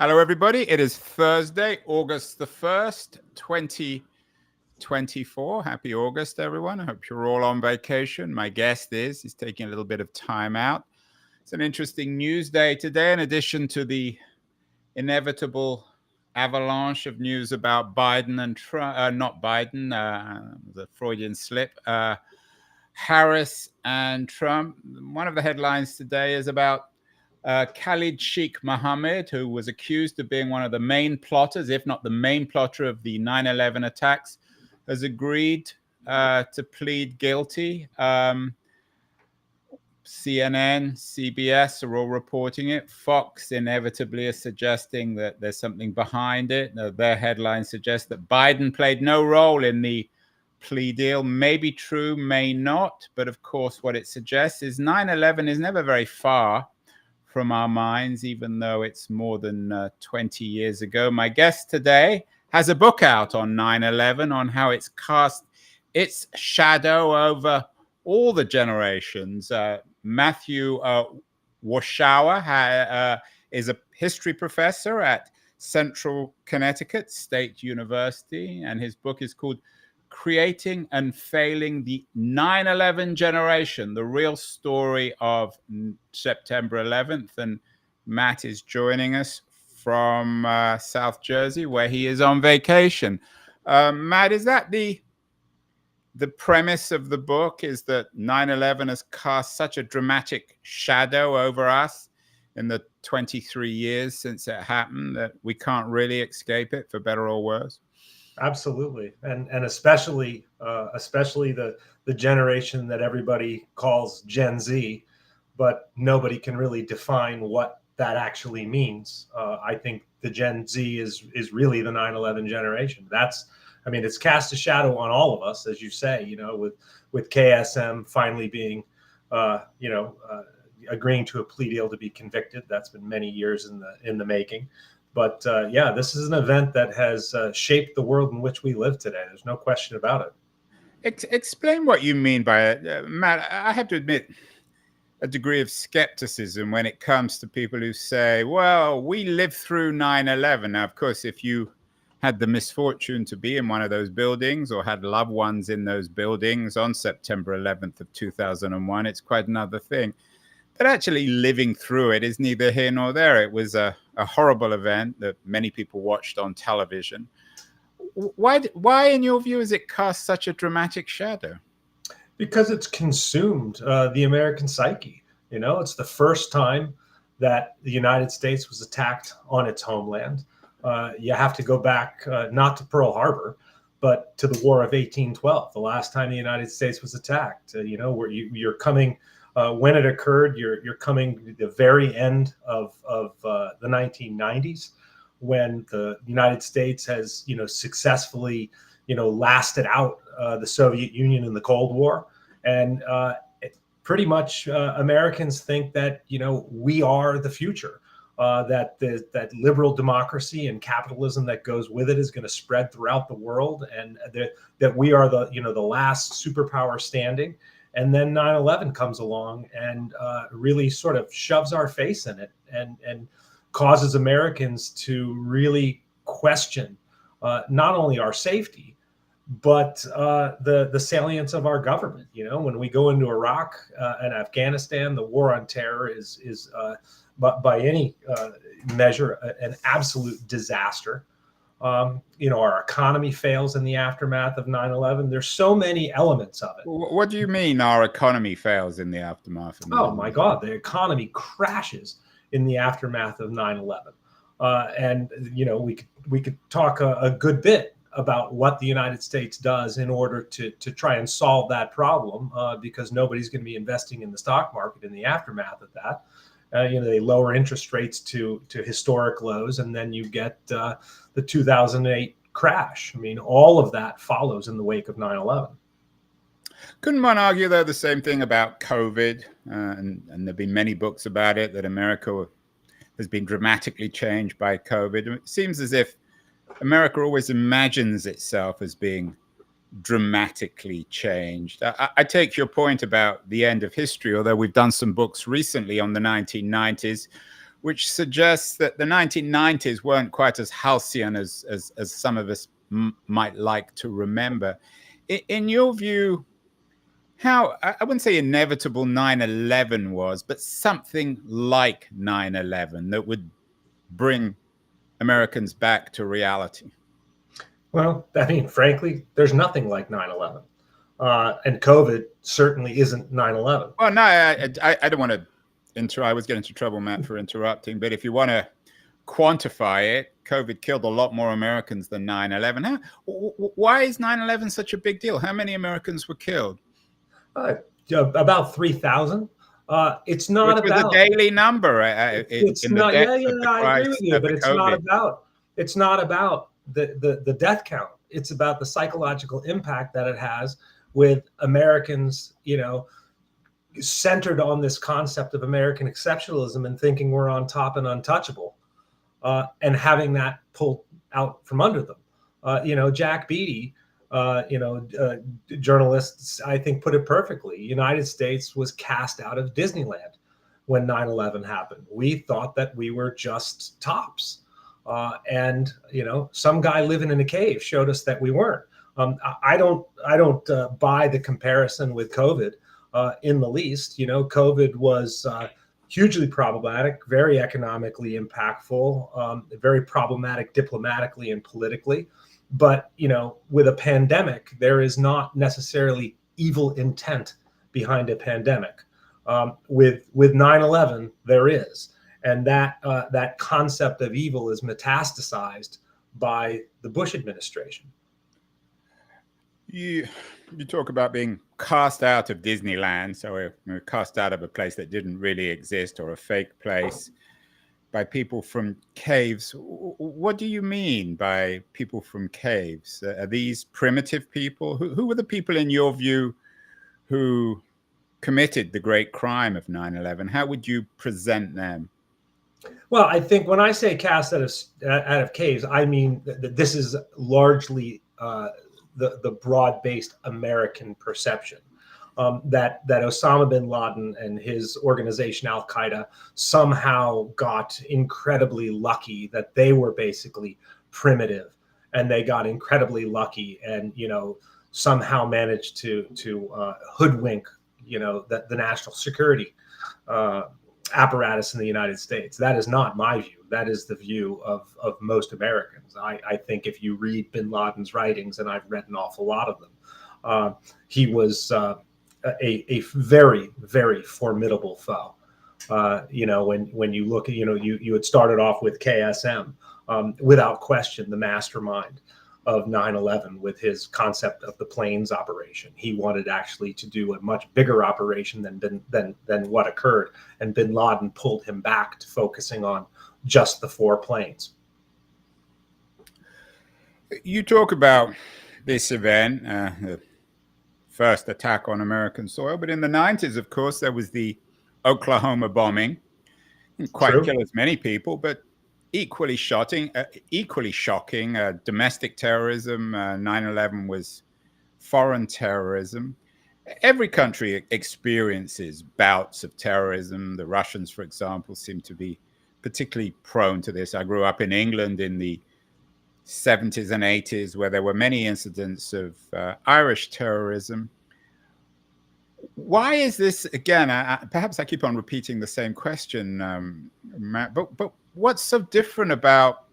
Hello, everybody. It is Thursday, August the 1st, 2024. Happy August, everyone. I hope you're all on vacation. My guest is taking a little bit of time out. It's an interesting news day today, in addition to the inevitable avalanche of news about Biden and Trump, not Biden, the Freudian slip, Harris and Trump. One of the headlines today is about Khalid Sheikh Mohammed, who was accused of being one of the main plotters, if not the main plotter of the 9/11 attacks, has agreed to plead guilty. CNN, CBS are all reporting it. Fox inevitably is suggesting that there's something behind it. Their headlines suggest that Biden played no role in the plea deal. May be true, may not. But of course, what it suggests is 9/11 is never very far from our minds, even though it's more than 20 years ago. My guest today has a book out on 9/11, on how it's cast its shadow over all the generations. Matthew Warshauer is a history professor at Central Connecticut State University, and his book is called Creating and Failing the 9/11 Generation, the real story of September 11th. And Matt is joining us from South Jersey, where he is on vacation. Matt, is that the premise of the book, is that 9/11 has cast such a dramatic shadow over us in the 23 years since it happened that we can't really escape it, for better or worse? Absolutely, and especially the generation that everybody calls Gen Z, but nobody can really define what that actually means. I think the Gen Z is really the 9/11 generation. It's cast a shadow on all of us, as you say. With KSM finally being, agreeing to a plea deal to be convicted. That's been many years in the making. But this is an event that has shaped the world in which we live today. There's no question about it. Explain what you mean by it. Matt, I have to admit a degree of skepticism when it comes to people who say, well, we lived through 9/11. Now, of course, if you had the misfortune to be in one of those buildings or had loved ones in those buildings on September 11th of 2001, it's quite another thing. But actually living through it is neither here nor there. It was a horrible event that many people watched on television. Why, in your view, has it cast such a dramatic shadow? Because it's consumed the American psyche. It's the first time that the United States was attacked on its homeland. You have to go back not to Pearl Harbor, but to the War of 1812, the last time the United States was attacked. Where you're coming. When it occurred, you're coming to the very end of the 1990s, when the United States has successfully lasted out the Soviet Union in the Cold War, and pretty much Americans think that we are the future, that liberal democracy and capitalism that goes with it is going to spread throughout the world, and that we are the last superpower standing. And then 9/11 comes along and really sort of shoves our face in it and causes Americans to really question not only our safety, but the salience of our government. When we go into Iraq and Afghanistan, the war on terror is by any measure an absolute disaster. Our economy fails in the aftermath of 9/11. There's so many elements of it. What do you mean our economy fails in the aftermath of 9/11? Oh, my God, the economy crashes in the aftermath of 9/11. And we could talk a good bit about what the United States does in order to try and solve that problem, because nobody's going to be investing in the stock market in the aftermath of that. They lower interest rates to historic lows, and then you get the 2008 crash. All of that follows in the wake of 9/11. Couldn't one argue, though, the same thing about COVID? And there have been many books about it, that America has been dramatically changed by COVID. It seems as if America always imagines itself as being dramatically changed. I take your point about the end of history, although we've done some books recently on the 1990s, which suggests that the 1990s weren't quite as halcyon as some of us might like to remember. In your view, how, I wouldn't say inevitable 9/11 was, but something like 9/11 that would bring Americans back to reality? Well, I mean, frankly, there's nothing like 9/11. And COVID certainly isn't 9/11. Well, no, I don't want to I was getting into trouble, Matt, for interrupting. But if you want to quantify it, COVID killed a lot more Americans than 9/11. Why is 9/11 such a big deal? How many Americans were killed? About 3,000. It's not Which about was a daily number. it's in not. the Yeah, depths of the I agree with crisis you, of but the it's not COVID. about. It's not about the death count. It's about the psychological impact that it has with Americans, centered on this concept of American exceptionalism and thinking we're on top and untouchable, and having that pulled out from under them. Jack Beatty, journalists, I think, put it perfectly. United States was cast out of Disneyland when 9/11 happened. We thought that we were just tops. And some guy living in a cave showed us that we weren't. I don't buy the comparison with COVID in the least. COVID was hugely problematic, very economically impactful, very problematic diplomatically and politically. But with a pandemic, there is not necessarily evil intent behind a pandemic. With 9/11, there is. And that concept of evil is metastasized by the Bush administration. You talk about being cast out of Disneyland, so we're cast out of a place that didn't really exist, or a fake place, by people from caves. What do you mean by people from caves? Are these primitive people? Who were the people in your view who committed the great crime of 9/11? How would you present them? Well, I think when I say cast out of caves, I mean that this is largely the broad-based American perception, that Osama bin Laden and his organization Al Qaeda somehow got incredibly lucky, that they were basically primitive, and they got incredibly lucky, and somehow managed to hoodwink the national security apparatus in the United States. That is not my view. That is the view of most Americans. I think if you read bin Laden's writings, and I've read an awful lot of them, he was a very, very formidable foe. When you look at, you had started off with KSM, without question, the mastermind of 9/11 with his concept of the planes operation. He wanted actually to do a much bigger operation than what occurred, and bin Laden pulled him back to focusing on just the 4 planes. You talk about this event, the first attack on American soil, but in the 90s, of course, there was the Oklahoma bombing. Didn't quite kill as many people, but equally shocking, domestic terrorism. 9/11 was foreign terrorism. Every country experiences bouts of terrorism. The Russians, for example, seem to be particularly prone to this. I grew up in England in the 70s and 80s, where there were many incidents of Irish terrorism. Why is this, again, perhaps I keep on repeating the same question, Matt, but what's so different about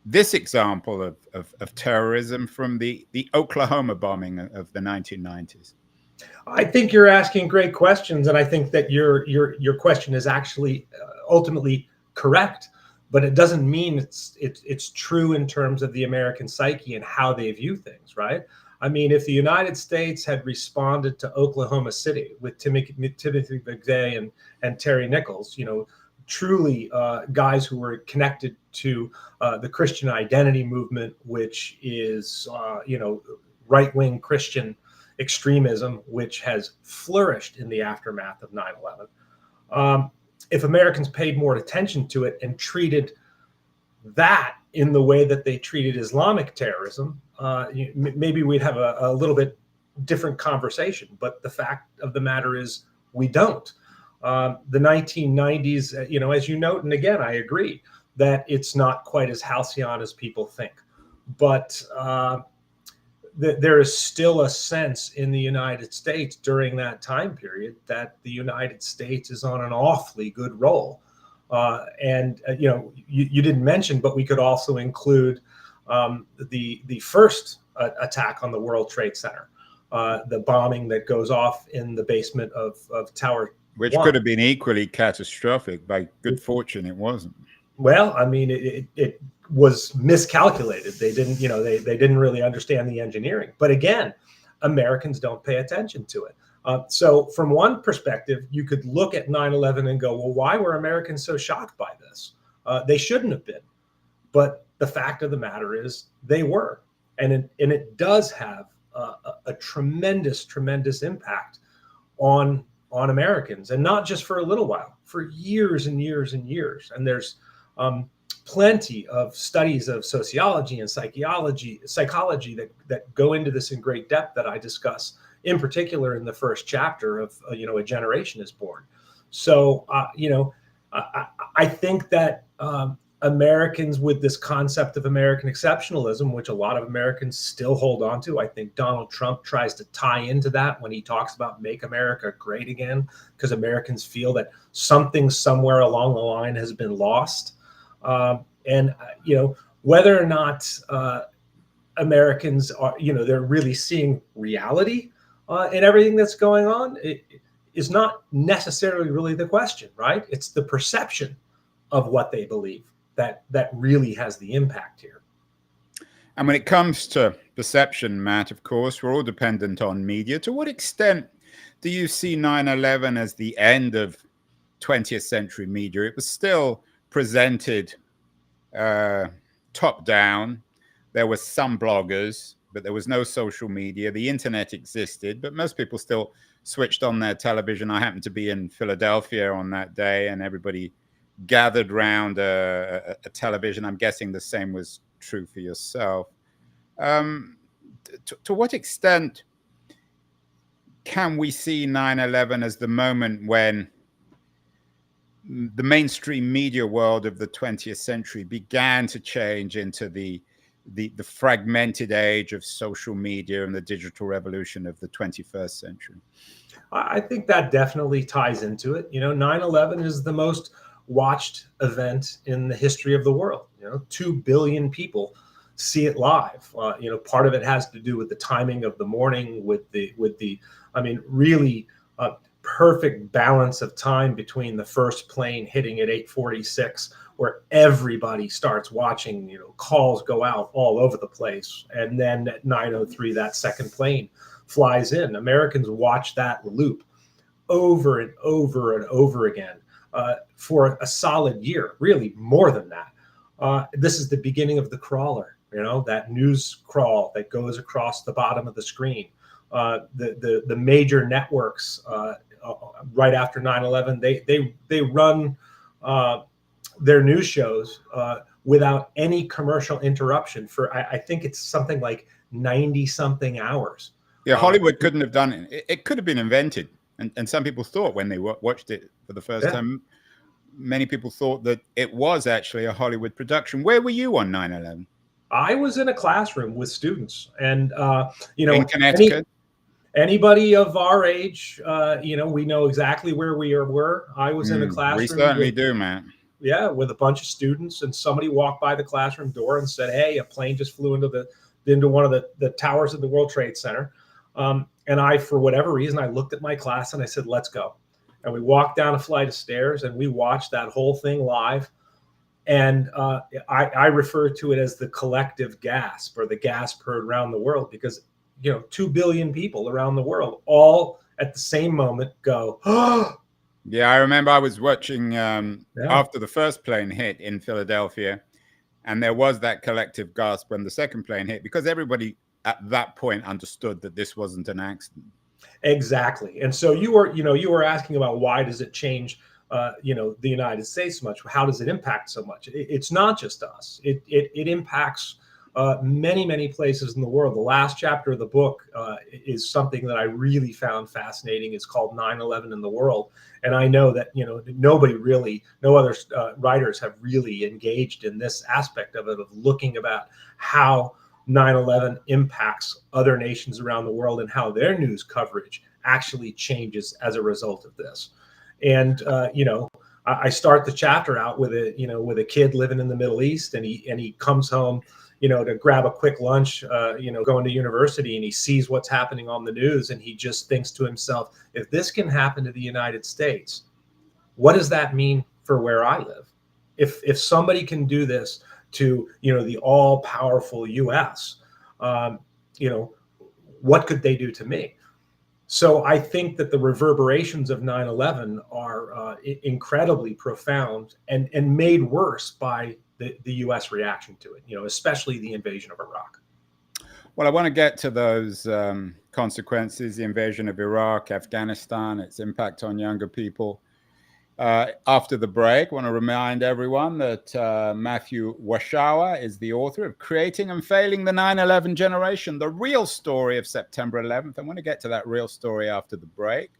this example of terrorism from the Oklahoma bombing of the 1990s? I think you're asking great questions, and I think that your question is actually ultimately correct, but it doesn't mean it's true in terms of the American psyche and how they view things, right? I mean, if the United States had responded to Oklahoma City with Timothy McVeigh and Terry Nichols, truly guys who were connected to the Christian identity movement, which is, right-wing Christian extremism, which has flourished in the aftermath of 9/11. If Americans paid more attention to it and treated that in the way that they treated Islamic terrorism, maybe we'd have a little bit different conversation. But the fact of the matter is, we don't. The 1990s, as you note, and again, I agree that it's not quite as halcyon as people think. But there is still a sense in the United States during that time period that the United States is on an awfully good roll. You didn't mention, but we could also include the first attack on the World Trade Center, the bombing that goes off in the basement of Tower Which 1. could have been equally catastrophic. By good fortune, it wasn't. Well, I mean, it was miscalculated. They didn't, they didn't really understand the engineering. But again, Americans don't pay attention to it. So from one perspective, you could look at 9/11 and go, well, why were Americans so shocked by this? They shouldn't have been. But the fact of the matter is they were. And it does have a tremendous, tremendous impact on Americans, and not just for a little while, for years and years and years. And there's plenty of studies of sociology and psychology that go into this in great depth that I discuss, in particular in the first chapter of A Generation is Born. So I think that Americans, with this concept of American exceptionalism, which a lot of Americans still hold on to, I think Donald Trump tries to tie into that when he talks about make America great again, because Americans feel that something somewhere along the line has been lost. Whether or not Americans are, they're really seeing reality in everything that's going on, it is not necessarily really the question, right? It's the perception of what they believe that really has the impact here. And when it comes to perception, Matt, of course, we're all dependent on media. To what extent do you see 9/11 as the end of 20th century media? It was still presented top down. There were some bloggers, but there was no social media. The internet existed, but most people still switched on their television. I happened to be in Philadelphia on that day, and everybody gathered round a television. I'm guessing the same was true for yourself. To what extent can we see 9/11 as the moment when the mainstream media world of the 20th century began to change into the fragmented age of social media and the digital revolution of the 21st century? I think that definitely ties into it. 9/11 is the most watched event in the history of the world. 2 billion people see it live. Part of it has to do with the timing of the morning, with the really perfect balance of time between the first plane hitting at 8:46, where everybody starts watching. Calls go out all over the place, and then at 9:03, that second plane flies in. Americans watch that loop over and over and over again. For a solid year, really more than that. This is the beginning of the crawler, that news crawl that goes across the bottom of the screen. The major networks right after 9/11, they run their news shows without any commercial interruption for I think it's something like 90 something hours. Yeah, Hollywood couldn't have done it. It could have been invented. And some people thought when they watched it for the first time, many people thought that it was actually a Hollywood production. Where were you on 9/11? I was in a classroom with students, and in Connecticut. Anybody of our age, we know exactly where we were. I was in a classroom. We certainly do, man. Yeah, with a bunch of students, and somebody walked by the classroom door and said, "Hey, a plane just flew into one of the towers of the World Trade Center." And I, for whatever reason, I looked at my class and I said, "Let's go." And we walked down a flight of stairs and we watched that whole thing live. And I refer to it as the collective gasp, or the gasp heard around the world, because 2 billion people around the world all at the same moment go, "Oh." Yeah, I remember I was watching after the first plane hit in Philadelphia, and there was that collective gasp when the second plane hit, because everybody at that point understood that this wasn't an accident. Exactly. And so you were asking about why does it change the United States so much? How does it impact so much? It's not just us. It impacts many places in the world. The last chapter of the book is something that I really found fascinating. It's called 9/11 in the World. And I know that, no other writers have really engaged in this aspect of it, of looking about how 9/11 impacts other nations around the world and how their news coverage actually changes as a result of this. And, I start the chapter out with a kid living in the Middle East, and he comes home, to grab a quick lunch, going to university, and he sees what's happening on the news, and he just thinks to himself, if this can happen to the United States, what does that mean for where I live? If somebody can do this to, the all powerful US, what could they do to me? So I think that the reverberations of 9/11 are incredibly profound and made worse by the U.S. reaction to it, especially the invasion of Iraq. Well, I want to get to those consequences, the invasion of Iraq, Afghanistan, its impact on younger people. After the break, I want to remind everyone that Matthew Warshauer is the author of Creating and Failing the 9/11 Generation, the real story of September 11th. I want to get to that real story after the break.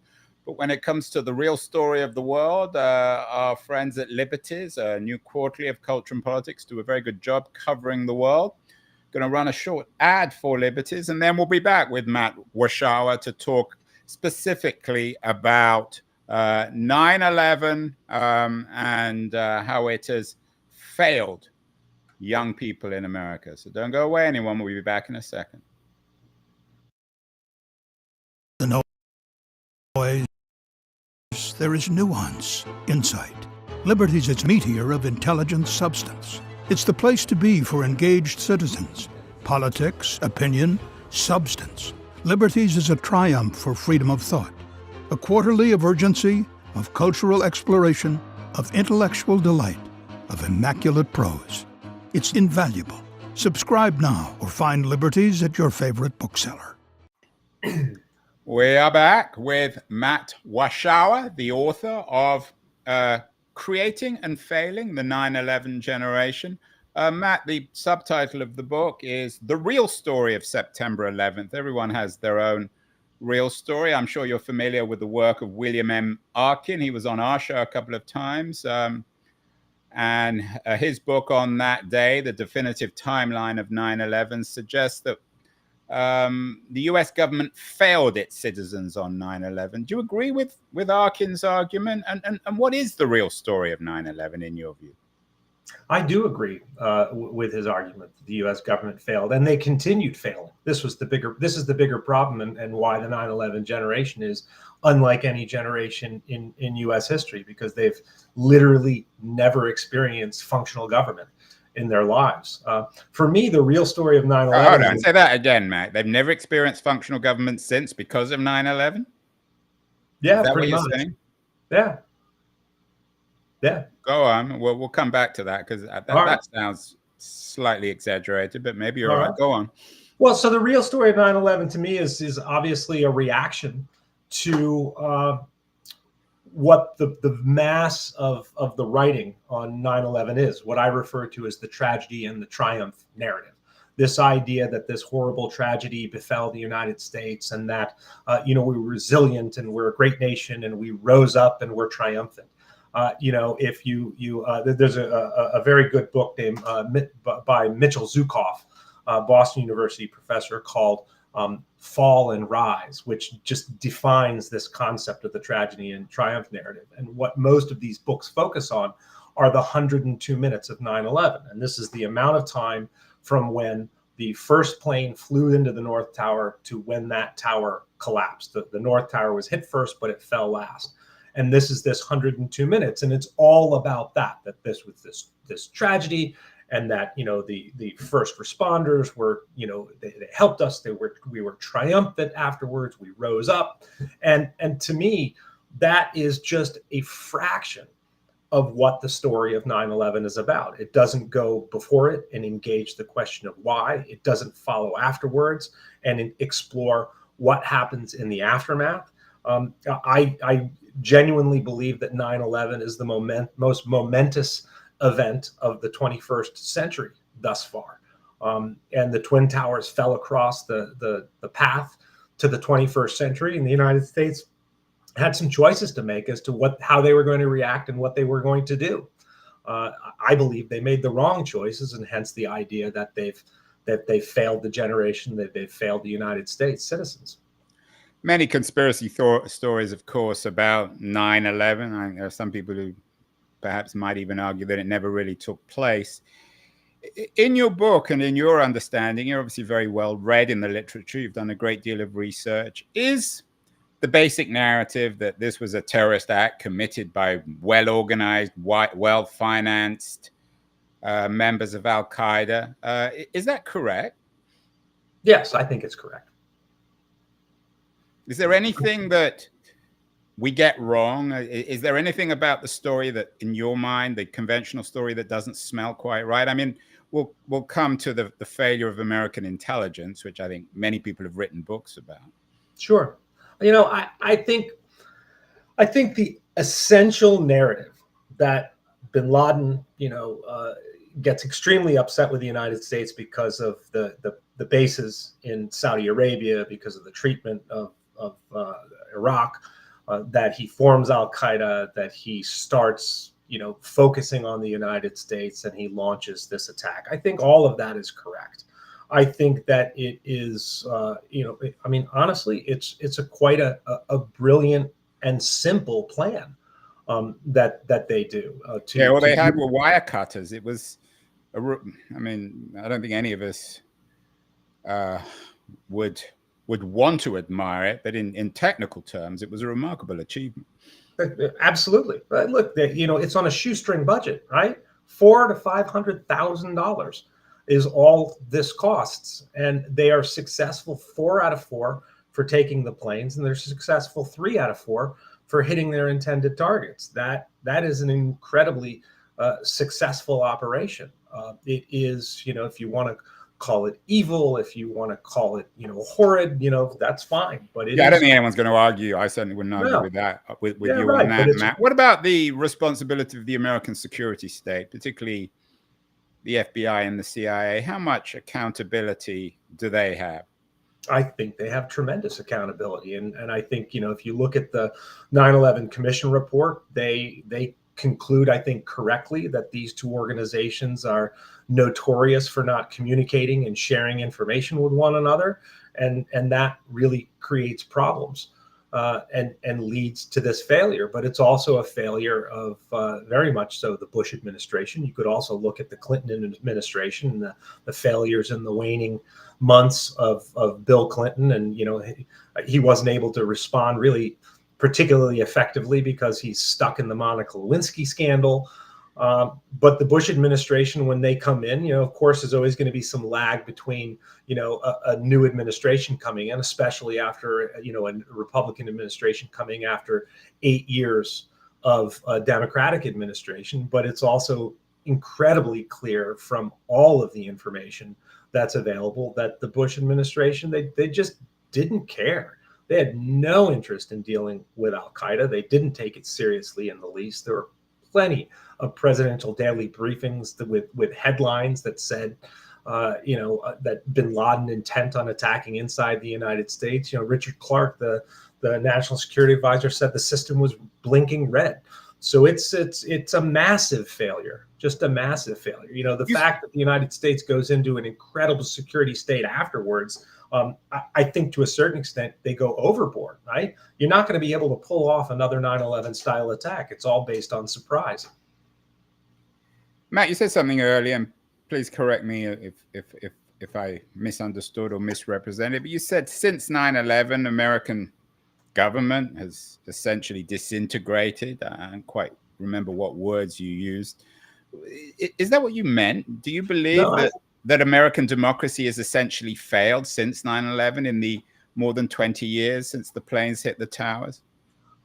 But when it comes to the real story of the world, our friends at Liberties, a new quarterly of culture and politics, do a very good job covering the world. Going to run a short ad for Liberties, and then we'll be back with Matt Warshauer to talk specifically about 9/11 and how it has failed young people in America. So don't go away, anyone. We'll be back in a second. The noise, there is nuance, insight. Liberty's its meteor of intelligent substance. It's the place to be for engaged citizens. Politics, opinion, substance. Liberty's is a triumph for freedom of thought. A quarterly of urgency, of cultural exploration, of intellectual delight, of immaculate prose. It's invaluable. Subscribe now or find Liberties at your favorite bookseller. We are back with Matt Warshauer, the author of Creating and Failing the 9/11 Generation. Matt, the subtitle of the book is The Real Story of September 11th. Everyone has their own real story. I'm sure you're familiar with the work of William M. Arkin. He was on our show a couple of times. And his book on that day, The Definitive Timeline of 9/11, suggests that the US government failed its citizens on 9/11. Do you agree with Arkin's argument? And what is the real story of 9/11 in your view? I do agree with his argument that the U.S. government failed, and they continued failing. This is the bigger problem, and why the 9/11 generation is unlike any generation in U.S. history, because they've literally never experienced functional government in their lives. For me, the real story of 9/11. Hold on, say that again, Matt. They've never experienced functional government since because of 9/11? Yeah, is that pretty what you're much. saying? Yeah. Yeah. Go on. We'll come back to that, because that sounds slightly exaggerated, but maybe you're right. Go on. Well, so the real story of 9/11 to me is obviously a reaction to what the mass of the writing on 9/11 is, what I refer to as the tragedy and the triumph narrative. This idea that this horrible tragedy befell the United States, and that we were resilient and we're a great nation and we rose up and we're triumphant. If there's a very good book named by Mitchell Zukoff, Boston University professor, called Fall and Rise, which just defines this concept of the tragedy and triumph narrative. And what most of these books focus on are the 102 minutes of 9/11. And this is the amount of time from when the first plane flew into the North Tower to when that tower collapsed. The North Tower was hit first, but it fell last. And this is this 102 minutes. And it's all about that this was this tragedy, and that, the first responders were, they helped us. We were triumphant afterwards. We rose up. And to me, that is just a fraction of what the story of 9/11 is about. It doesn't go before it and engage the question of why. It doesn't follow afterwards and explore what happens in the aftermath. I genuinely believe that 9/11 is the most momentous event of the 21st century thus far. And the Twin Towers fell across the path to the 21st century, and the United States had some choices to make as to how they were going to react and what they were going to do. I believe they made the wrong choices, and hence the idea that they've failed the generation, that they've failed the United States citizens. Many conspiracy stories, of course, about 9/11. I think there are some people who perhaps might even argue that it never really took place. In your book and in your understanding, you're obviously very well read in the literature. You've done a great deal of research. Is the basic narrative that this was a terrorist act committed by well-organized, well-financed members of Al-Qaeda? Is that correct? Yes, I think it's correct. Is there anything that we get wrong? Is there anything about the story that, in your mind, the conventional story, that doesn't smell quite right? I mean, we'll come to the failure of American intelligence, which I think many people have written books about. Sure. I think the essential narrative that bin Laden, gets extremely upset with the United States because of the bases in Saudi Arabia, because of the treatment of Iraq, that he forms Al-Qaeda, that he starts, focusing on the United States, and he launches this attack. I think all of that is correct. I think that it is, honestly, it's quite a brilliant and simple plan that they do. They had were wire cutters. It was, I don't think any of us would want to admire it, but in technical terms, it was a remarkable achievement. Absolutely. Look, it's on a shoestring budget, right? $400,000 to $500,000 is all this costs, and they are successful 4 out of 4 for taking the planes, and they're successful 3 out of 4 for hitting their intended targets. That is an incredibly successful operation. It is, if you want to call it evil, if you want to call it, horrid, that's fine. But I don't think anyone's going to argue. I certainly wouldn't argue with that, with you on that, Matt. What about the responsibility of the American security state, particularly the FBI and the CIA? How much accountability do they have? I think they have tremendous accountability. And I think, if you look at the 9/11 Commission report, they conclude, I think, correctly, that these two organizations are notorious for not communicating and sharing information with one another. And that really creates problems and leads to this failure. But it's also a failure of very much so the Bush administration. You could also look at the Clinton administration and the failures in the waning months of Bill Clinton. And, he wasn't able to respond really particularly effectively because he's stuck in the Monica Lewinsky scandal. But the Bush administration, when they come in, of course, there's always going to be some lag between, a new administration coming in, especially after, a Republican administration coming after 8 years of a Democratic administration. But it's also incredibly clear from all of the information that's available that the Bush administration, they just didn't care. They had no interest in dealing with Al-Qaeda. They didn't take it seriously in the least. There were plenty of presidential daily briefings with headlines that said, that bin Laden intent on attacking inside the United States. Richard Clark, the national security advisor, said the system was blinking red. So it's a massive failure, just a massive failure. The fact that the United States goes into an incredible security state afterwards, I think to a certain extent they go overboard, right? You're not going to be able to pull off another 9/11 style attack. It's all based on surprise. Matt, you said something earlier, and please correct me if I misunderstood or misrepresented, but you said since 9/11, American government has essentially disintegrated. I don't quite remember what words you used. Is that what you meant? Do you believe that American democracy has essentially failed since 9/11 in the more than 20 years since the planes hit the towers?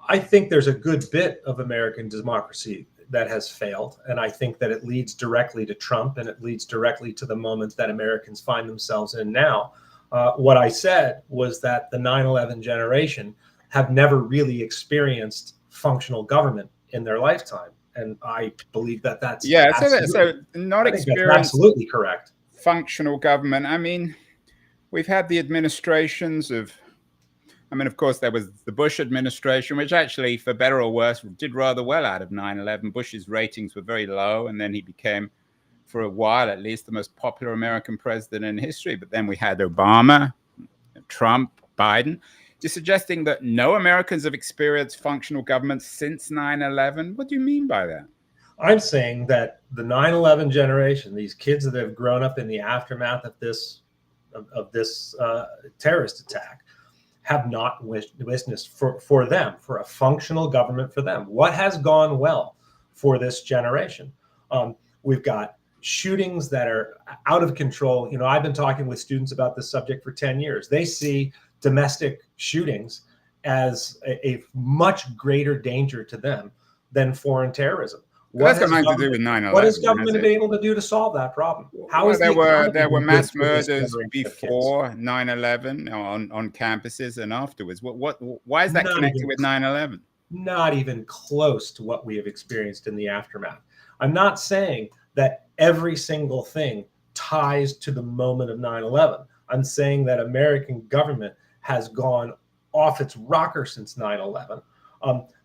I think there's a good bit of American democracy that has failed. And I think that it leads directly to Trump, and it leads directly to the moment that Americans find themselves in now. What I said was that the 9/11 generation have never really experienced functional government in their lifetime. And I believe that that's so not experienced absolutely correct. functional government. I mean, we've had the administrations of, I mean, of course, there was the Bush administration, which actually, for better or worse, did rather well out of 9/11. Bush's ratings were very low, and then he became, for a while at least, the most popular American president in history. But then we had Obama, Trump, Biden. You're suggesting that no Americans have experienced functional government since 9/11? What do you mean by that? I'm saying that the 9/11 generation, these kids that have grown up in the aftermath of this terrorist attack, have not witnessed for them, for a functional government for them. What has gone well for this generation? We've got shootings that are out of control. You know, I've been talking with students about this subject for 10 years. They see domestic shootings as a much greater danger to them than foreign terrorism. That's got nothing to do with 9/11. What has government been able to do to solve that problem? How is there were mass murders before 9/11 on campuses and afterwards. Why is that connected with 9/11? Not even close to what we have experienced in the aftermath. I'm not saying that every single thing ties to the moment of 9/11. I'm saying that American government has gone off its rocker since 9/11.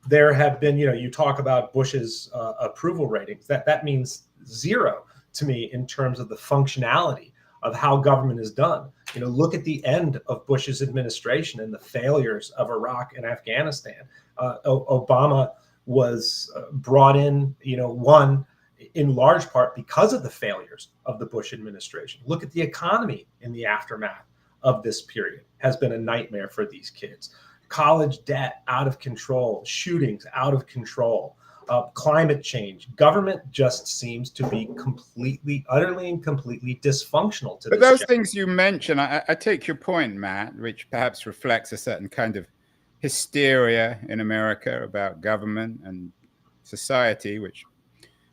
There have been, you talk about Bush's approval ratings. That means zero to me in terms of the functionality of how government is done. Look at the end of Bush's administration and the failures of Iraq and Afghanistan. Obama was brought in, one, in large part because of the failures of the Bush administration. Look at the economy in the aftermath of this period. Has been a nightmare for these kids. College debt out of control, shootings out of control, climate change. Government just seems to be utterly and completely dysfunctional to this. But those things you mentioned, I take your point, Matt, which perhaps reflects a certain kind of hysteria in America about government and society, which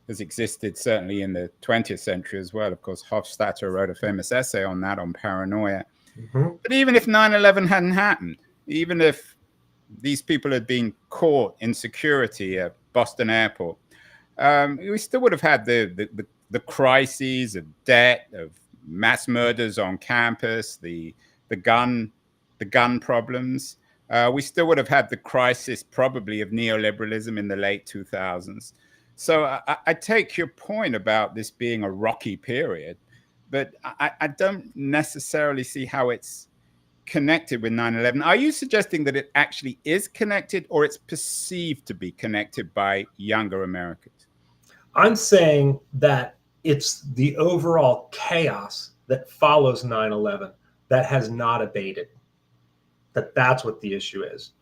has existed certainly in the 20th century as well. Of course, Hofstadter wrote a famous essay on that, on paranoia. Mm-hmm. But even if 9/11 hadn't happened, even if these people had been caught in security at Boston Airport, we still would have had the crises of debt, of mass murders on campus, the gun problems. We still would have had the crisis probably of neoliberalism in the late 2000s. So I take your point about this being a rocky period, but I don't necessarily see how it's connected with 9/11. Are you suggesting that it actually is connected, or it's perceived to be connected by younger Americans? I'm saying that it's the overall chaos that follows 9/11 that has not abated. That's what the issue is.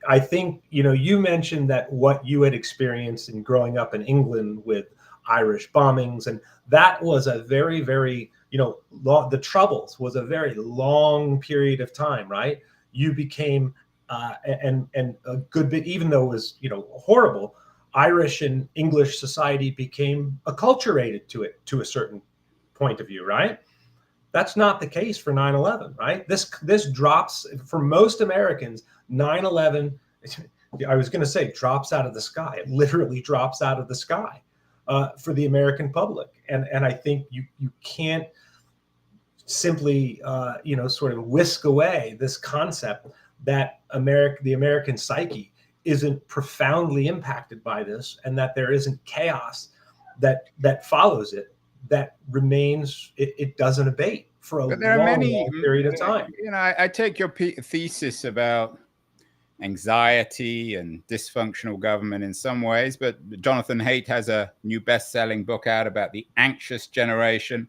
I think, you mentioned that what you had experienced in growing up in England with Irish bombings, and that was a very, very, the Troubles was a very long period of time, right? You became, and a good bit, even though it was, horrible, Irish and English society became acculturated to it to a certain point of view, right? That's not the case for 9/11, right? This drops, for most Americans, 9/11, I was going to say drops out of the sky. It literally drops out of the sky for the American public. And I think you can't simply, sort of whisk away this concept that the American psyche isn't profoundly impacted by this, and that there isn't chaos that follows it, that remains, it doesn't abate for a long period of time. I take your thesis about anxiety and dysfunctional government in some ways, but Jonathan Haidt has a new best-selling book out about the anxious generation,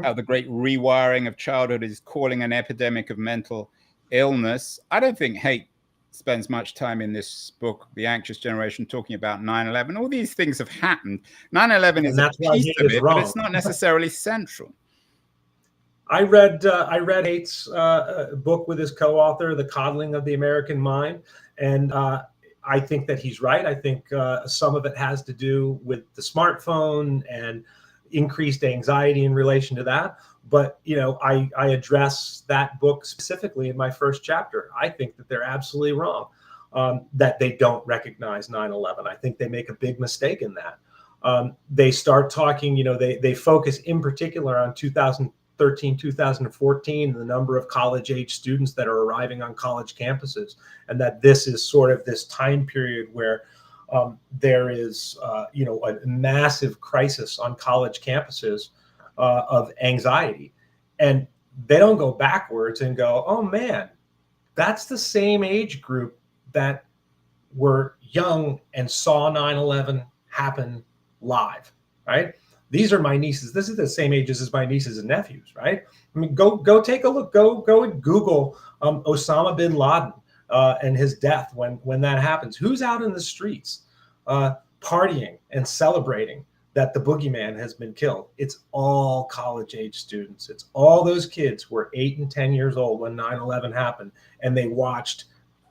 how the great rewiring of childhood is calling an epidemic of mental illness. I don't think Haidt spends much time in this book, The Anxious Generation, talking about 9/11. All these things have happened. 9/11 is a piece of it, but it's not necessarily central. I read Haidt's book with his co-author, The Coddling of the American Mind, and I think that he's right. I think some of it has to do with the smartphone and increased anxiety in relation to that. But, I address that book specifically in my first chapter. I think that they're absolutely wrong, that they don't recognize 9/11. I think they make a big mistake in that. They start talking, they focus in particular on 2013, 2014, the number of college-age students that are arriving on college campuses, and that this is sort of this time period where there is, a massive crisis on college campuses of anxiety. And they don't go backwards and go, oh man, that's the same age group that were young and saw 9/11 happen live, right? These are my nieces. This is the same ages as my nieces and nephews, right? I mean, go take a look. Go and Google Osama bin Laden and his death when that happens. Who's out in the streets partying and celebrating that the boogeyman has been killed? It's all college-age students. It's all those kids who were 8 and 10 years old when 9/11 happened, and they watched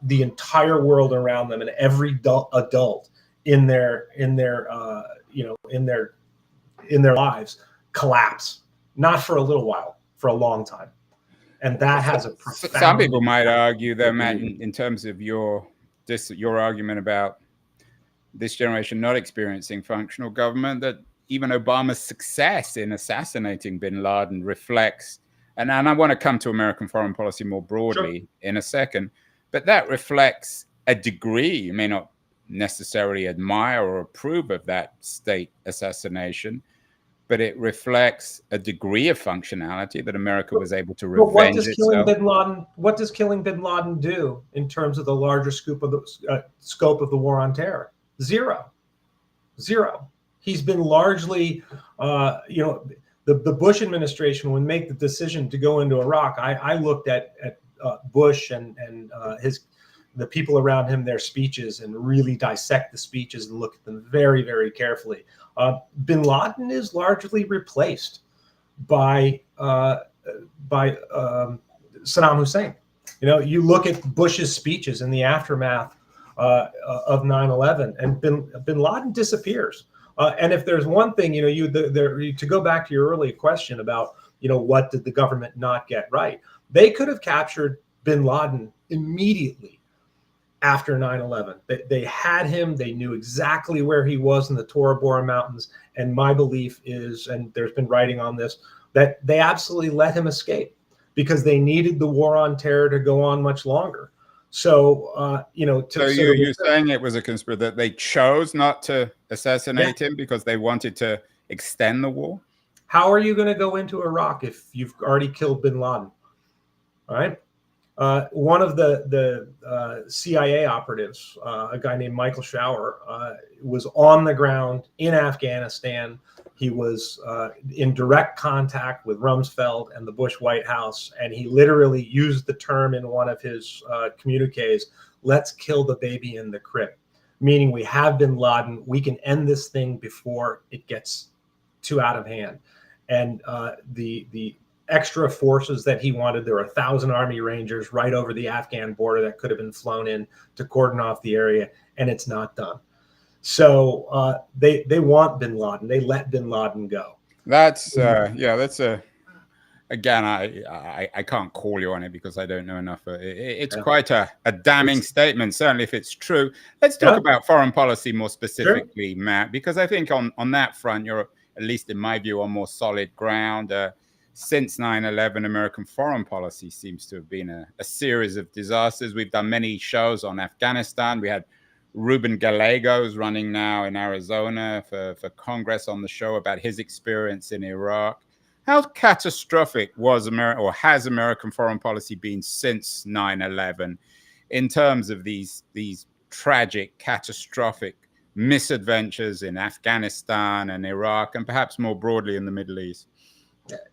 the entire world around them and every adult in their lives collapse, not for a little while, for a long time. And that has a profound... Some people might argue, though, Matt, in terms of your argument about this generation not experiencing functional government, that even Obama's success in assassinating bin Laden reflects, and I want to come to American foreign policy more broadly in a second, but that reflects a degree. You may not necessarily admire or approve of that state assassination, but it reflects a degree of functionality that America was able to revenge itself. What does killing bin Laden do in terms of the larger scope of the war on terror? Zero. He's been largely, the Bush administration would make the decision to go into Iraq. I looked at Bush and the people around him, their speeches, and really dissect the speeches and look at them very, very carefully. Bin Laden is largely replaced by Saddam Hussein. You look at Bush's speeches in the aftermath of 9/11, and bin Laden disappears. And if there's one thing, to go back to your earlier question about, what did the government not get right? They could have captured bin Laden immediately after 9/11. They had him. They knew exactly where he was in the Tora Bora Mountains. And my belief is, and there's been writing on this, that they absolutely let him escape because they needed the war on terror to go on much longer. So, you're saying it was a conspiracy, that they chose not to assassinate him because they wanted to extend the war? How are you going to go into Iraq if you've already killed bin Laden? All right. One of the CIA operatives, a guy named Michael Warshauer, was on the ground in Afghanistan. He was in direct contact with Rumsfeld and the Bush White House, and he literally used the term in one of his communiques, "Let's kill the baby in the crib," meaning we have bin Laden. We can end this thing before it gets too out of hand. And the extra forces that he wanted, there were 1,000 Army Rangers right over the Afghan border that could have been flown in to cordon off the area, and it's not done. So they want bin Laden. They let bin Laden go. That's again, I can't call you on it because I don't know enough. It's quite a damning statement, certainly if it's true. Let's talk about foreign policy more specifically, Matt, because I think on that front, you're, at least in my view, on more solid ground. Since 9/11, American foreign policy seems to have been a series of disasters. We've done many shows on Afghanistan. We had Ruben Gallegos running now in Arizona for Congress on the show about his experience in Iraq. How catastrophic was America, or has American foreign policy been since 9/11 in terms of these tragic, catastrophic misadventures in Afghanistan and Iraq, and perhaps more broadly in the Middle East?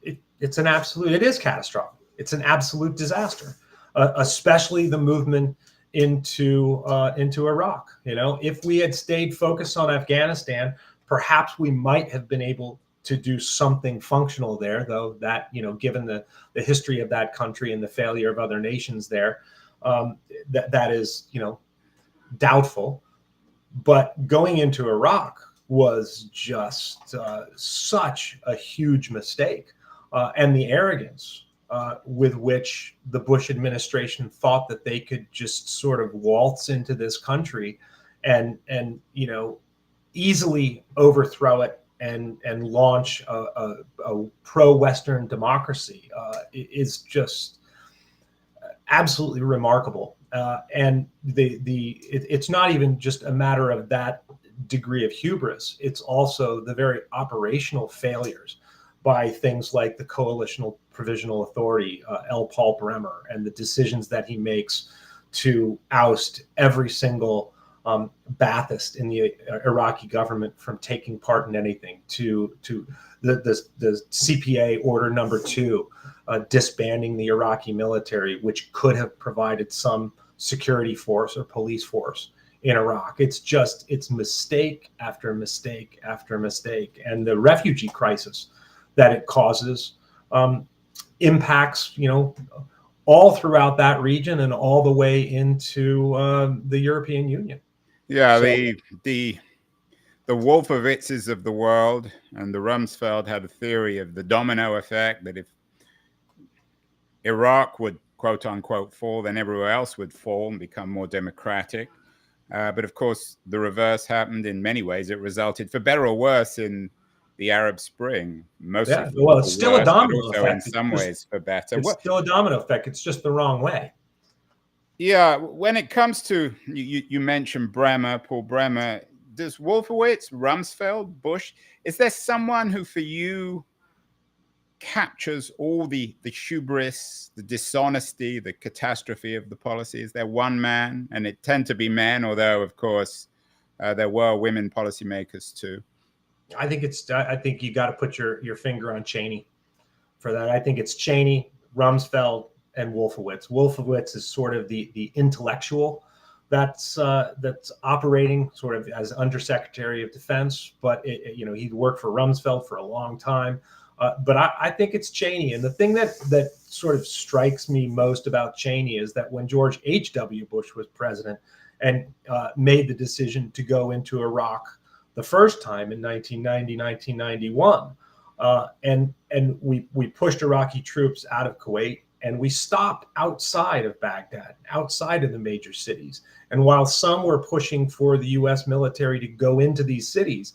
It is catastrophic. It's an absolute disaster, especially the movement into Iraq. If we had stayed focused on Afghanistan, perhaps we might have been able to do something functional there, though that, given the history of that country and the failure of other nations there, that is, doubtful. But going into Iraq was just such a huge mistake. And the arrogance with which the Bush administration thought that they could just sort of waltz into this country and easily overthrow it and launch a pro-Western democracy is just absolutely remarkable. And it's not even just a matter of that degree of hubris. It's also the very operational failures by things like the Coalitional Provisional Authority, L. Paul Bremer, and the decisions that he makes to oust every single Ba'athist in the Iraqi government from taking part in anything, to the CPA Order Number 2, disbanding the Iraqi military, which could have provided some security force or police force in Iraq. It's mistake after mistake after mistake. And the refugee crisis that it causes impacts, all throughout that region and all the way into the European Union. Yeah, so, the Wolfowitzes of the world and the Rumsfeld had a theory of the domino effect, that if Iraq would, quote unquote, fall, then everywhere else would fall and become more democratic. But of course, the reverse happened in many ways. It resulted, for better or worse, in the Arab Spring. Mostly, yeah. Well, it's still a domino effect. In some ways, for better. It's still a domino effect. It's just the wrong way. Yeah. When it comes to, you mentioned Bremer, Paul Bremer. Does Wolfowitz, Rumsfeld, Bush, is there someone who, for you, captures all the hubris, the dishonesty, the catastrophe of the policy? Is there one man? And it tend to be men, although, of course, there were women policymakers too. I think you got to put your finger on Cheney for that. I think it's Cheney, Rumsfeld, and Wolfowitz. Wolfowitz is sort of the intellectual that's operating sort of as Undersecretary of Defense, but he'd worked for Rumsfeld for a long time. But I think it's Cheney. And the thing that sort of strikes me most about Cheney is that when George H.W. Bush was president and made the decision to go into Iraq the first time in 1990, 1991, and we pushed Iraqi troops out of Kuwait, and we stopped outside of Baghdad, outside of the major cities. And while some were pushing for the U.S. military to go into these cities,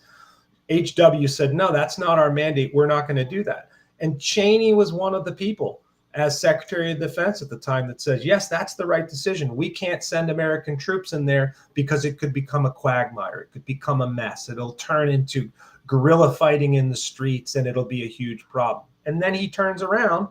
HW said, no, that's not our mandate. We're not going to do that. And Cheney was one of the people, as Secretary of Defense at the time, that says, yes, that's the right decision. We can't send American troops in there because it could become a quagmire. It could become a mess. It'll turn into guerrilla fighting in the streets, and it'll be a huge problem. And then he turns around,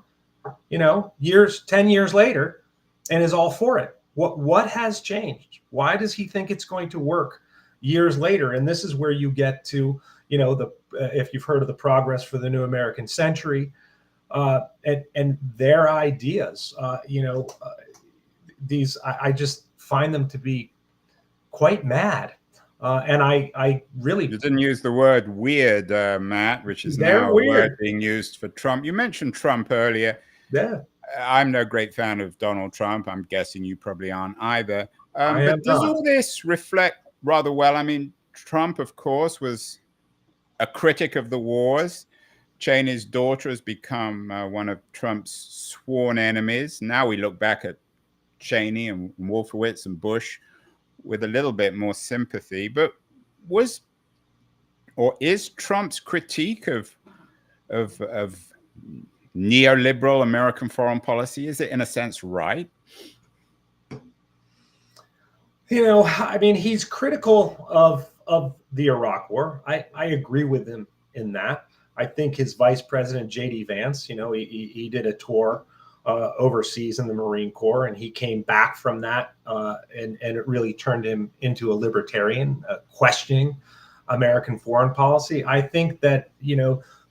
10 years later, and is all for it. What has changed? Why does he think it's going to work years later? And this is where you get to, if you've heard of the Progress for the New American Century, and their ideas, these, I just find them to be quite mad. And I really... You didn't use the word weird, Matt, which is now a word being used for Trump. You mentioned Trump earlier. Yeah. I'm no great fan of Donald Trump. I'm guessing you probably aren't either. But does all this reflect rather well? I mean, Trump, of course, was a critic of the wars. Cheney's daughter has become one of Trump's sworn enemies. Now we look back at Cheney and Wolfowitz and Bush with a little bit more sympathy. But is Trump's critique of neoliberal American foreign policy, is it in a sense right? He's critical of the Iraq War. I agree with him in that. I think his vice president, J.D. Vance, he did a tour overseas in the Marine Corps, and he came back from that, and it really turned him into a libertarian, questioning American foreign policy. I think that,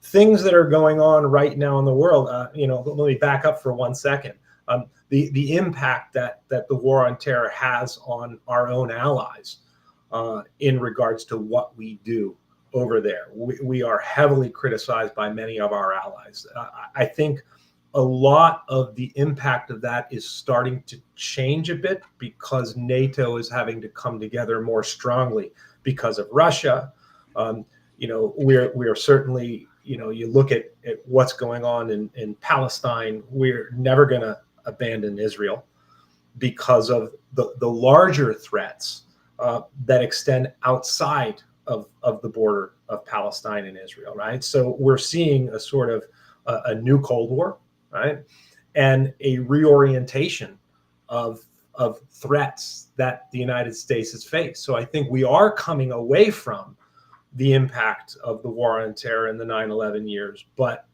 things that are going on right now in the world, let me back up for 1 second. The impact that the war on terror has on our own allies in regards to what we do over there. We are heavily criticized by many of our allies. I think a lot of the impact of that is starting to change a bit because NATO is having to come together more strongly because of Russia. We are certainly, you look at what's going on in Palestine, we're never going to abandon Israel because of the larger threats that extend outside of the border of Palestine and Israel, right? So we're seeing a sort of a new Cold War, right, and a reorientation of threats that the United States has faced. So I think we are coming away from the impact of the war on terror in the 9/11 years, but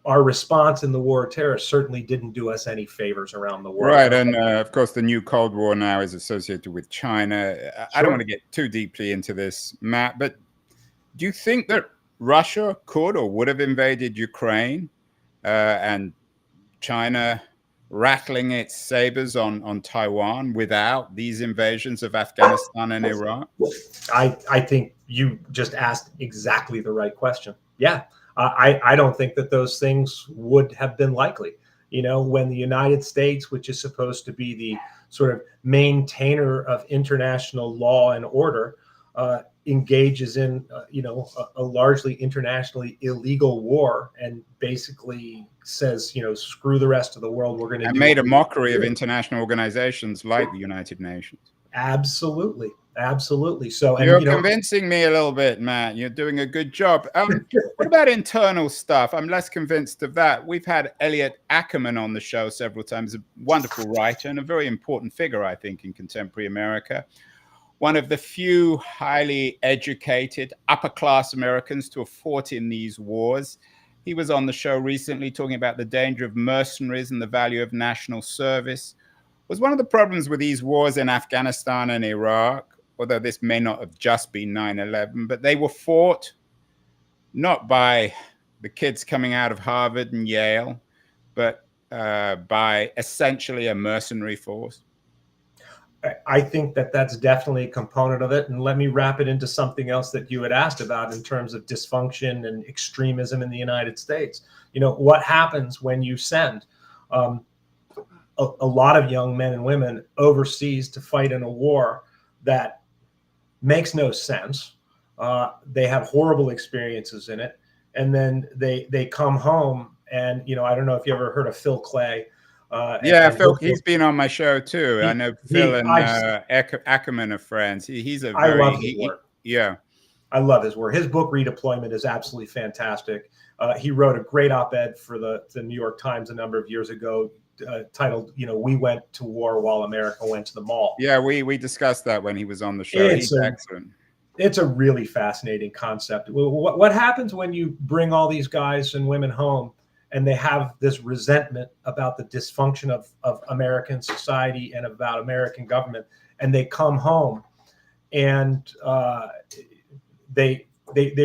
our response in the war of terror certainly didn't do us any favors around the world. Right, and of course, the new Cold War now is associated with China. I don't want to get too deeply into this, Matt, but do you think that Russia could or would have invaded Ukraine and China rattling its sabers on Taiwan without these invasions of Afghanistan and Iraq? I think you just asked exactly the right question. Yeah, I don't think that those things would have been likely. You know, when the United States, which is supposed to be the sort of maintainer of international law and order, engages in, a largely internationally illegal war and basically says, screw the rest of the world. We're going to made a mockery of international organizations like the United Nations. Absolutely. Absolutely. So, and you're convincing me a little bit, Matt. You're doing a good job. What about internal stuff? I'm less convinced of that. We've had Elliot Ackerman on the show several times, a wonderful writer and a very important figure, I think, in contemporary America. One of the few highly educated upper-class Americans to have fought in these wars. He was on the show recently talking about the danger of mercenaries and the value of national service. Was one of the problems with these wars in Afghanistan and Iraq, although this may not have just been 9/11, but they were fought not by the kids coming out of Harvard and Yale, but by essentially a mercenary force? I think that that's definitely a component of it. And let me wrap it into something else that you had asked about in terms of dysfunction and extremism in the United States. What happens when you send a lot of young men and women overseas to fight in a war that makes no sense? They have horrible experiences in it. And then they come home and, I don't know if you ever heard of Phil Clay. Phil, he's been on my show too. I know Phil and Ackerman are friends. He's a very, I love his work. Yeah. I love his work. His book Redeployment is absolutely fantastic. He wrote a great op-ed for the New York Times a number of years ago titled, we went to war while America went to the mall. Yeah, we discussed that when he was on the show. He's excellent. It's a really fascinating concept. What happens when you bring all these guys and women home and they have this resentment about the dysfunction of American society and about American government, and they come home and they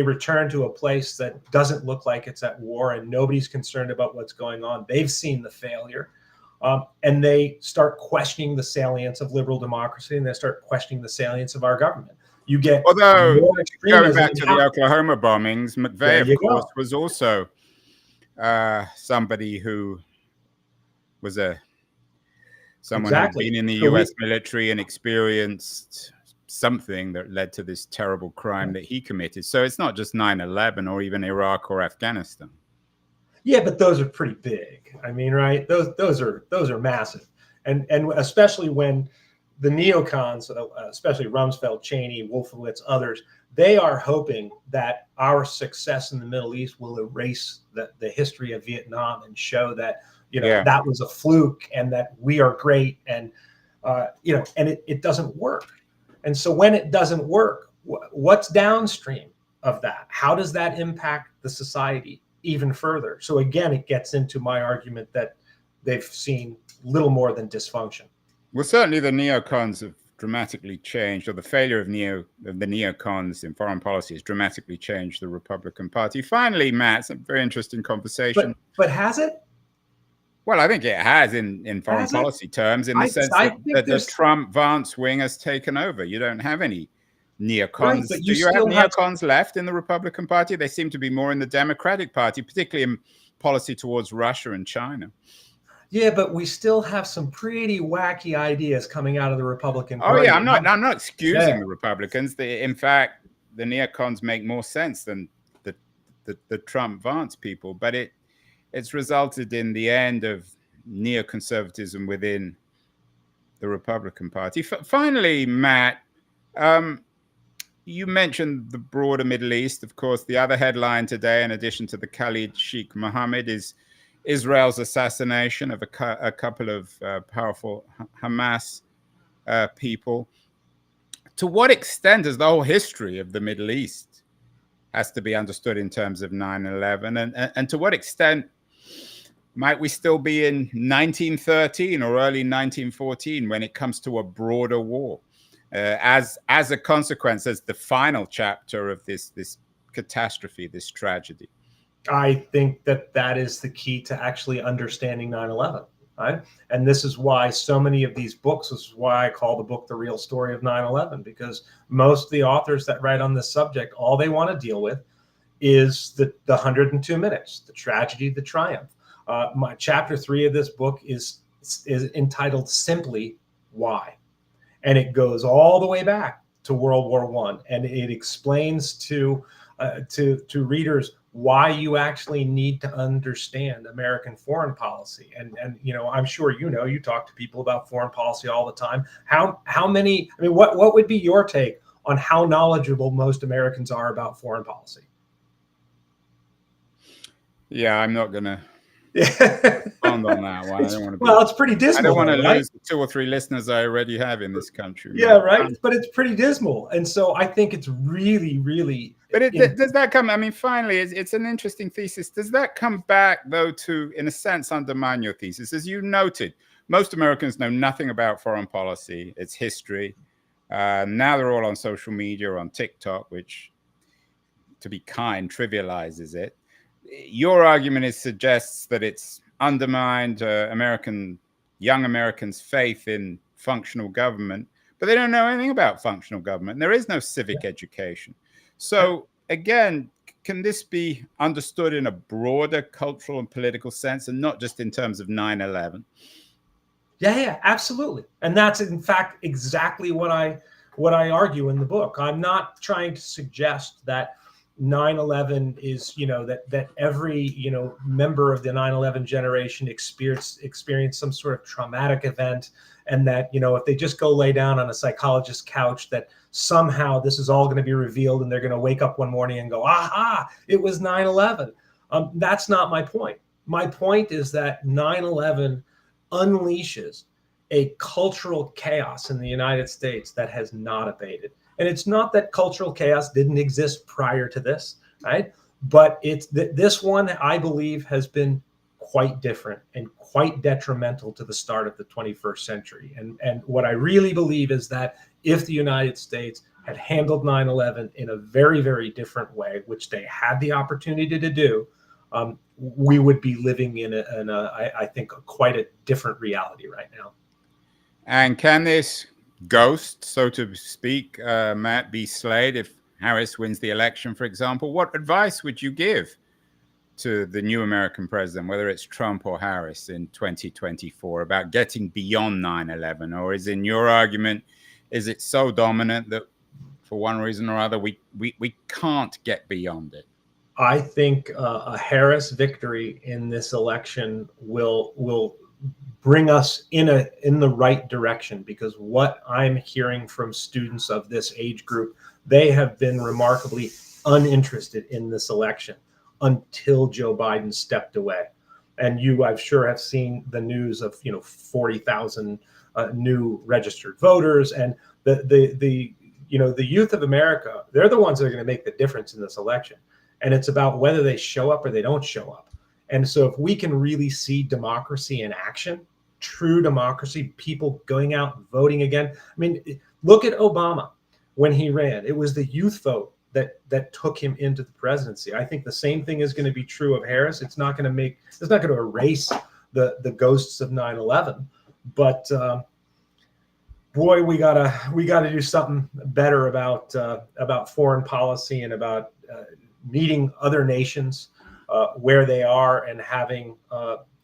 return to a place that doesn't look like it's at war and nobody's concerned about what's going on. They've seen the failure. And they start questioning the salience of liberal democracy, and they start questioning the salience of our government. You get, although going back to the Oklahoma bombings, McVeigh, of course, was also somebody who was someone who'd been in the U.S. military and experienced something that led to this terrible crime that he committed. So it's not just 9/11 or even Iraq or Afghanistan. Yeah, but those are pretty big. I mean, right? Those are massive, and especially when the neocons, especially Rumsfeld, Cheney, Wolfowitz, others, they are hoping that our success in the Middle East will erase the history of Vietnam and show that that was a fluke and that we are great, and and it doesn't work. And so when it doesn't work, what's downstream of that? How does that impact the society even further? So again, it gets into my argument that they've seen little more than dysfunction. Well, certainly the neocons have dramatically changed, or the failure of the neocons in foreign policy has dramatically changed the Republican Party. Finally, Matt, it's a very interesting conversation. But has it? Well, I think it has in foreign policy terms, in the sense that the Trump-Vance wing has taken over. You don't have any neocons. Right, but do you have neocons left in the Republican Party? They seem to be more in the Democratic Party, particularly in policy towards Russia and China. Yeah, but we still have some pretty wacky ideas coming out of the Republican Party. Oh yeah, I'm not excusing the Republicans. In fact, the neocons make more sense than the Trump-Vance people, but it's resulted in the end of neoconservatism within the Republican Party. Finally, Matt, You mentioned the broader Middle East. Of course, the other headline today, in addition to the Khalid Sheikh Mohammed, is Israel's assassination of a couple of powerful Hamas people. To what extent does the whole history of the Middle East has to be understood in terms of 9/11? And to what extent might we still be in 1913 or early 1914 when it comes to a broader war? As a consequence, as the final chapter of this catastrophe, this tragedy? I think that is the key to actually understanding 9/11, right? And this is why so many of these books, this is why I call the book The Real Story of 9/11, because most of the authors that write on this subject, all they want to deal with is the 102 minutes, the tragedy, the triumph. My chapter 3 of this book is entitled simply Why. And it goes all the way back to World War I, and it explains to readers why you actually need to understand American foreign policy. And I'm sure you talk to people about foreign policy all the time. How many? I mean, what would be your take on how knowledgeable most Americans are about foreign policy? Yeah, I'm not gonna respond on that one. I don't want to. Well, it's pretty dismal. I don't want to right? lose the 2 or 3 listeners I already have in this country. Yeah, right. But it's pretty dismal, and so I think it's really, really. But does that come? I mean, finally, it's an interesting thesis. Does that come back though to, in a sense, undermine your thesis? As you noted, most Americans know nothing about foreign policy. It's history. Now they're all on social media or on TikTok, which, to be kind, trivializes it. Your argument suggests that it's undermined young Americans' faith in functional government, but they don't know anything about functional government. There is no civic education. So again, can this be understood in a broader cultural and political sense, and not just in terms of 9/11? Yeah, absolutely. And that's in fact exactly what I argue in the book. I'm not trying to suggest that 9/11 is, that every, member of the 9/11 generation experienced some sort of traumatic event, and that, if they just go lay down on a psychologist's couch, that somehow this is all going to be revealed and they're going to wake up one morning and go, aha, it was 9/11. That's not my point. My point is that 9/11 unleashes a cultural chaos in the United States that has not abated. And it's not that cultural chaos didn't exist prior to this, right? But it's this one, I believe, has been quite different and quite detrimental to the start of the 21st century. And what I really believe is that if the United States had handled 9/11 in a very, very different way, which they had the opportunity to do, we would be living in I think, quite a different reality right now. And can this ghost, so to speak, Matt, be slayed if Harris wins the election, for example? What advice would you give to the new American president, whether it's Trump or Harris, in 2024 about getting beyond 9/11? Or is, in your argument, is it so dominant that for one reason or other we can't get beyond it? I think a Harris victory in this election will bring us in the right direction, because what I'm hearing from students of this age group, they have been remarkably uninterested in this election until Joe Biden stepped away. And you, I'm sure, have seen the news of 40,000 new registered voters, and the youth of America. They're the ones that are going to make the difference in this election, and it's about whether they show up or they don't show up. And so if we can really see democracy in action, true democracy, people going out and voting again. I mean, look at Obama when he ran. It was the youth vote that took him into the presidency. I think the same thing is going to be true of Harris. It's not going to erase the ghosts of 9/11, but boy, we gotta do something better about foreign policy and about meeting other nations where they are and having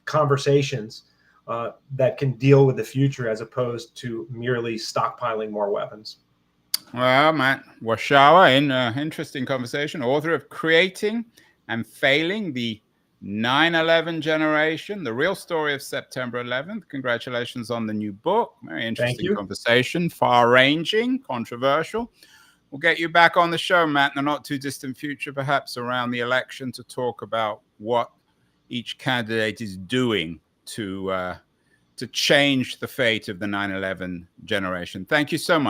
conversations that can deal with the future, as opposed to merely stockpiling more weapons. Well, Matt Warshauer, in interesting conversation, author of Creating and Failing the 9/11 Generation, The Real Story of September 11th. Congratulations on the new book. Very interesting conversation, far-ranging, controversial. we'll get you back on the show, Matt, in the not too distant future, perhaps around the election, to talk about what each candidate is doing to change the fate of the 9/11 generation. Thank you so much.